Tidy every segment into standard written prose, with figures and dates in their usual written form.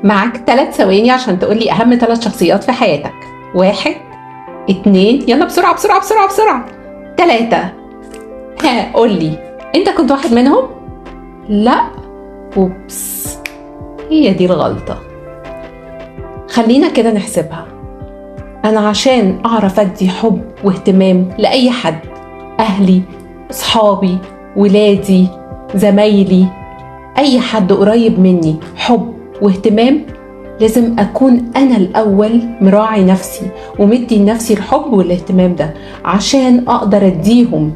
معاك 3 ثواني عشان تقولي أهم 3 شخصيات في حياتك. 1 2 يلا بسرعة بسرعة بسرعة بسرعة. 3. ها قولي، أنت كنت واحد منهم؟ لا. أوبس، هي دي الغلطة. خلينا كده نحسبها. أنا عشان أعرف أدي حب واهتمام لأي حد، أهلي، أصحابي، ولادي، زمايلي، أي حد قريب مني، حب واهتمام، لازم أكون أنا الأول مراعي نفسي ومدي لنفسي الحب والاهتمام ده عشان أقدر أديهم.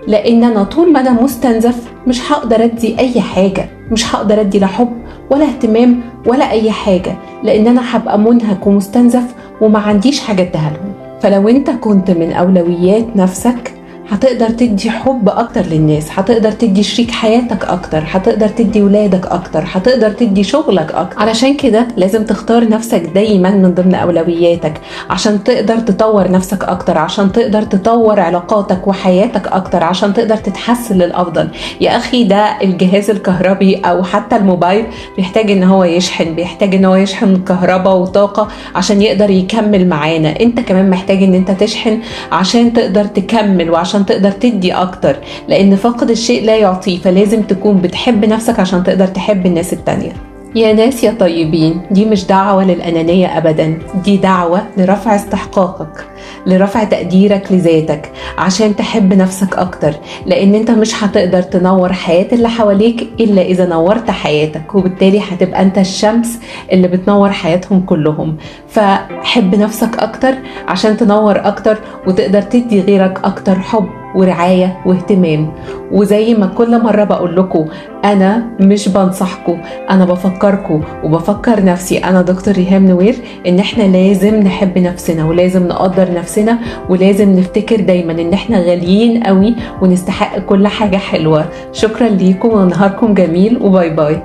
لأن أنا طول ما أنا مستنزف مش هقدر أدي أي حاجة، مش هقدر أدي لا حب ولا اهتمام ولا أي حاجة، لأن أنا هبقى منهك ومستنزف وما عنديش حاجة اديها لهم. فلو أنت كنت من أولويات نفسك هتقدر تدي حب أكتر للناس، هتقدر تدي شريك حياتك أكتر، هتقدر تدي ولادك أكتر، هتقدر تدي شغلك أكتر. علشان كده لازم تختار نفسك دايما من ضمن أولوياتك عشان تقدر تطور نفسك أكتر، عشان تقدر تطور علاقاتك وحياتك أكتر، عشان تقدر تتحسن للأفضل. يا أخي ده الجهاز الكهربي أو حتى الموبايل بيحتاج إن هو يشحن، بيحتاج إن هو يشحن كهرباء وطاقة عشان يقدر يكمل معانا. أنت كمان محتاج إن أنت تشحن عشان تقدر تكمل وعشان تقدر تدي أكتر، لأن فقد الشيء لا يعطيه. فلازم تكون بتحب نفسك عشان تقدر تحب الناس التانية. يا ناس يا طيبين، دي مش دعوة للأنانية أبدا، دي دعوة لرفع استحقاقك، لرفع تقديرك لذاتك عشان تحب نفسك أكتر. لأن أنت مش هتقدر تنور حياة اللي حواليك إلا إذا نورت حياتك، وبالتالي هتبقى أنت الشمس اللي بتنور حياتهم كلهم. فحب نفسك أكتر عشان تنور أكتر وتقدر تدي غيرك أكتر حب ورعاية واهتمام. وزي ما كل مرة بقول لكم، أنا مش بنصحكم، أنا بفكركم وبفكر نفسي، أنا دكتور ريهام نوير، إن إحنا لازم نحب نفسنا ولازم نقدر نفسنا ولازم نفتكر دايما إن إحنا غاليين قوي ونستحق كل حاجة حلوة. شكرا ليكم ونهاركم جميل وباي باي.